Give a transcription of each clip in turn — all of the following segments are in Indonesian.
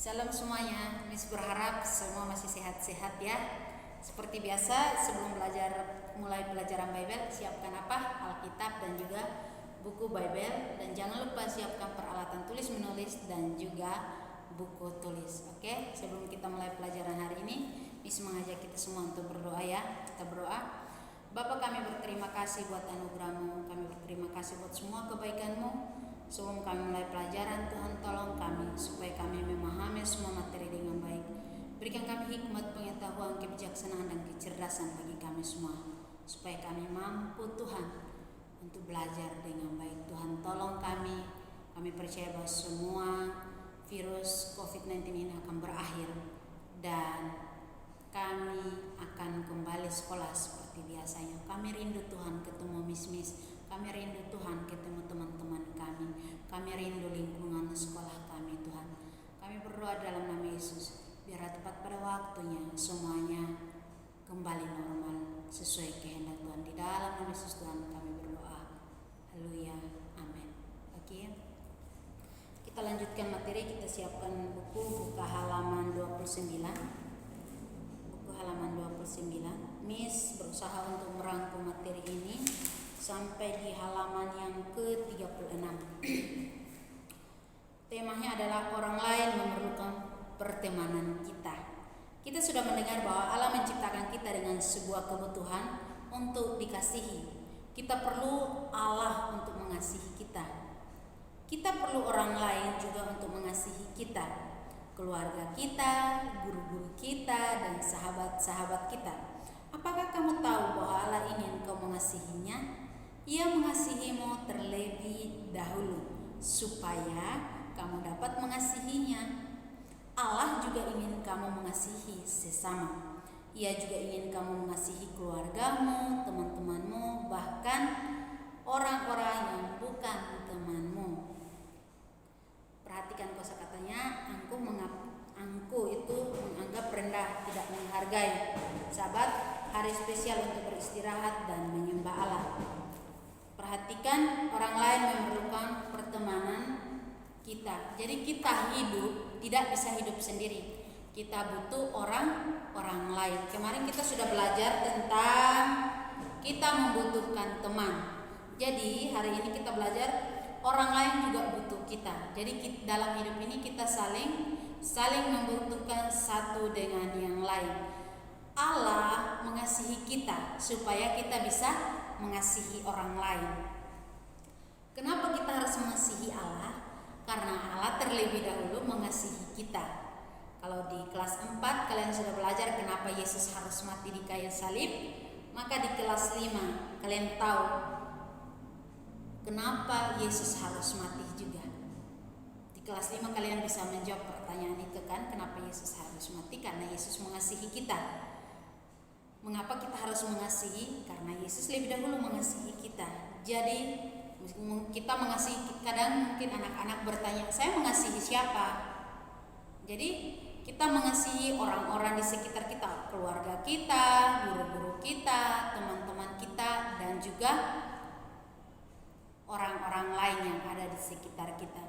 Shalom semuanya, Miss berharap semua masih sehat-sehat ya. Seperti biasa, sebelum mulai pelajaran Bible, siapkan apa? Alkitab dan juga buku Bible. Dan jangan lupa siapkan peralatan tulis menulis dan juga buku tulis. Oke, sebelum kita mulai pelajaran hari ini, Miss mengajak kita semua untuk berdoa ya. Kita berdoa. Bapa, kami berterima kasih buat anugerah-Mu, kami berterima kasih buat semua kebaikan-Mu. Sebelum kami mulai pelajaran, Tuhan tolong kami supaya kami memahami semua materi dengan baik. Berikan kami hikmat, pengetahuan, kebijaksanaan dan kecerdasan bagi kami semua, supaya kami mampu Tuhan untuk belajar dengan baik. Tuhan tolong kami percaya bahwa semua virus COVID-19 ini akan berakhir dan kami akan kembali sekolah seperti biasanya. Kami rindu Tuhan ketemu Miss, kami rindu Tuhan ketemu teman-teman kami. Kami rindu lingkungan sekolah kami Tuhan. Kami berdoa dalam nama Yesus, biar tepat pada waktunya semuanya kembali normal sesuai kehendak Tuhan. Di dalam nama Yesus Tuhan kami berdoa. Haleluya. Amin. Oke. Kita lanjutkan materi, kita siapkan buka halaman 29. Halaman 29. Miss berusaha untuk merangkum materi ini sampai di halaman yang ke-36. Temanya adalah orang lain memerlukan pertemanan kita. Kita sudah mendengar bahwa Allah menciptakan kita dengan sebuah kebutuhan untuk dikasihi. Kita perlu Allah untuk mengasihi kita. Kita perlu orang lain juga untuk mengasihi kita. Keluarga kita, guru-guru kita, dan sahabat-sahabat kita. Apakah kamu tahu bahwa Allah ingin kau mengasihinya? Ia mengasihimu terlebih dahulu supaya kamu dapat mengasihinya. Allah juga ingin kamu mengasihi sesama. Ia juga ingin kamu mengasihi keluargamu, teman-temanmu, bahkan orang-orang yang bukan temanmu. Perhatikan kosakatanya, angku itu menganggap rendah, tidak menghargai. Sahabat, hari spesial untuk beristirahat dan menyembah Allah. Perhatikan, orang lain memerlukan pertemanan kita. Jadi kita hidup tidak bisa hidup sendiri. Kita butuh orang lain. Kemarin kita sudah belajar tentang kita membutuhkan teman. Jadi hari ini kita belajar orang lain juga butuh kita. Jadi dalam hidup ini kita saling membutuhkan satu dengan yang lain. Allah mengasihi kita supaya kita bisa mengasihi orang lain. Kenapa kita harus mengasihi Allah? Karena Allah terlebih dahulu mengasihi kita. Kalau di kelas 4 kalian sudah belajar kenapa Yesus harus mati di kayu salib, maka di kelas 5 kalian tahu kenapa Yesus harus mati juga. Di kelas 5 kalian bisa menjawab pertanyaan itu kan, kenapa Yesus harus mati? Karena Yesus mengasihi kita. Mengapa kita harus mengasihi? Karena Yesus lebih dahulu mengasihi kita. Jadi kita mengasihi, kadang mungkin anak-anak bertanya, saya mengasihi siapa? Jadi kita mengasihi orang-orang di sekitar kita, keluarga kita, guru-guru kita, teman-teman kita, dan juga orang-orang lain yang ada di sekitar kita.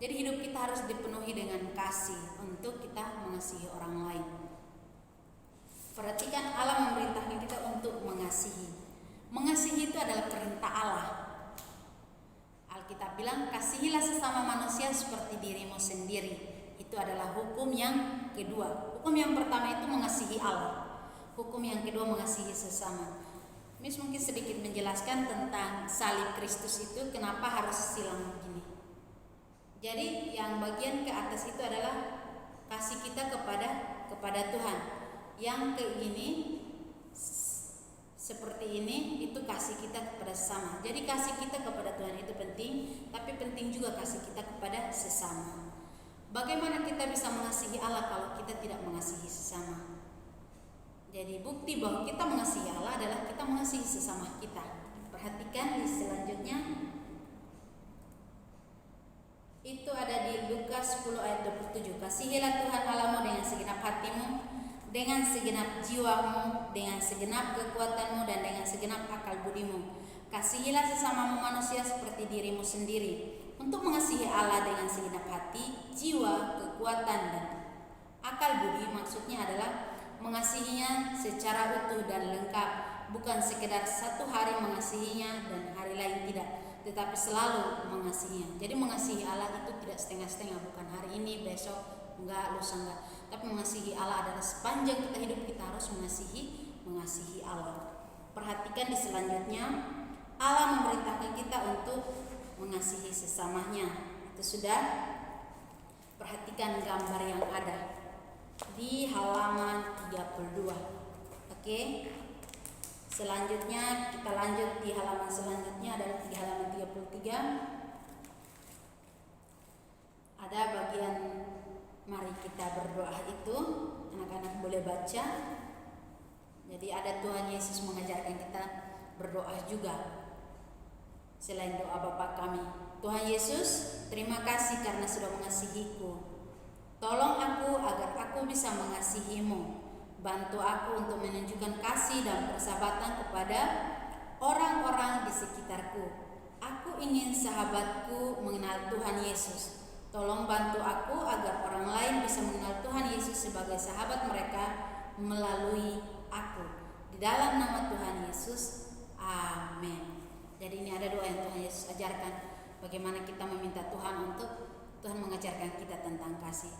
Jadi hidup kita harus dipenuhi dengan kasih untuk kita mengasihi orang lain. Perhatikan, Allah memerintahkan kita untuk mengasihi. Mengasihi itu adalah perintah Allah. Alkitab bilang, kasihilah sesama manusia seperti dirimu sendiri. Itu adalah hukum yang kedua. Hukum yang pertama itu mengasihi Allah. Hukum yang kedua mengasihi sesama. Miss mungkin sedikit menjelaskan tentang salib Kristus itu, kenapa harus silang begini. Jadi yang bagian ke atas itu adalah kasih kita kepada Tuhan. Yang ke ini seperti ini itu kasih kita kepada sesama. Jadi kasih kita kepada Tuhan itu penting, tapi penting juga kasih kita kepada sesama. Bagaimana kita bisa mengasihi Allah kalau kita tidak mengasihi sesama? Jadi bukti bahwa kita mengasihi Allah adalah kita mengasihi sesama kita. Perhatikan di selanjutnya. Itu ada di Lukas 10 ayat 27. Kasihilah Tuhan Allahmu dengan segenap hatimu, dengan segenap jiwamu, dengan segenap kekuatanmu, dan dengan segenap akal budimu. Kasihilah sesamamu manusia seperti dirimu sendiri. Untuk mengasihi Allah dengan segenap hati, jiwa, kekuatan, dan Akal budi maksudnya adalah mengasihinya secara utuh dan lengkap, bukan sekedar satu hari mengasihinya dan hari lain tidak, tetapi selalu mengasihinya. Jadi mengasihi Allah itu tidak setengah-setengah, bukan hari ini, besok, enggak, lusa enggak. Tapi mengasihi Allah adalah sepanjang kita hidup kita harus mengasihi Allah. Perhatikan di selanjutnya, Allah memerintahkan kita untuk mengasihi sesamanya. Itu sudah. Perhatikan gambar yang ada di halaman 32. Oke. Selanjutnya kita lanjut di halaman selanjutnya adalah di halaman 33. Ada bagian mari kita berdoa itu, anak-anak boleh baca. Jadi ada Tuhan Yesus mengajarkan kita berdoa juga. Selain doa Bapa kami, Tuhan Yesus, terima kasih karena sudah mengasihiku. Tolong aku agar aku bisa mengasihimu. Bantu aku untuk menunjukkan kasih dan persahabatan kepada orang-orang di sekitarku. Aku ingin sahabatku mengenal Tuhan Yesus. Tolong bantu aku agar orang lain bisa mengenal Tuhan Yesus sebagai sahabat mereka melalui aku. Di dalam nama Tuhan Yesus, amin. Jadi ini ada doa yang Tuhan Yesus ajarkan, bagaimana kita meminta Tuhan untuk Tuhan mengajarkan kita tentang kasih.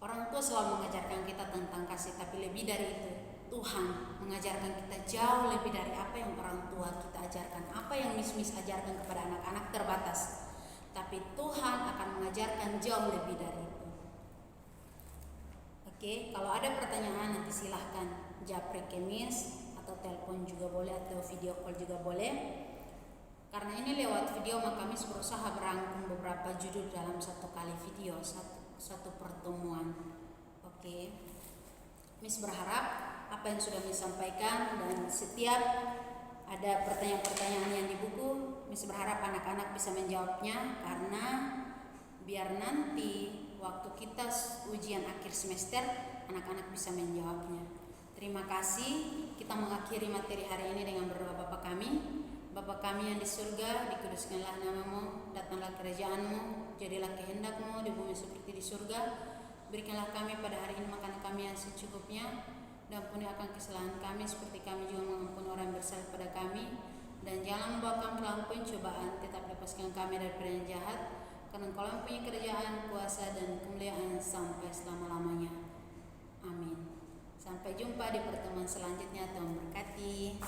Orang tua selalu mengajarkan kita tentang kasih, tapi lebih dari itu, Tuhan mengajarkan kita jauh lebih dari apa yang orang tua kita ajarkan, apa yang mis-mis ajarkan kepada anak-anak terbatas. Tapi Tuhan akan mengajarkan jauh lebih dari itu. Oke, kalau ada pertanyaan nanti silahkan japri kemis atau telepon juga boleh atau video call juga boleh. Karena ini lewat video maka Miss berusaha berangkum beberapa judul dalam satu kali video, satu pertemuan. Oke. Miss berharap apa yang sudah Miss sampaikan dan setiap ada pertanyaan-pertanyaan yang di buku, Miss berharap anak-anak bisa menjawabnya, karena biar nanti waktu kita ujian akhir semester anak-anak bisa menjawabnya. Terima kasih. Kita mengakhiri materi hari ini dengan berdoa Bapa kami. Bapa kami yang di surga, dikuduskanlah namamu, datanglah kerajaanmu, jadilah kehendakmu di bumi seperti di surga. Berikanlah kami pada hari ini makanan kami yang secukupnya, dan ampuni akan kesalahan kami seperti kami juga mengampuni orang yang bersalah pada kami. Dan jangan membawa kami dalam pencobaan, tetapi lepaskan kami daripada yang jahat, karena Engkau mempunyai kerajaan, kuasa, dan kemuliaan sampai selama-lamanya. Amin. Sampai jumpa di pertemuan selanjutnya. Tuhan berkati.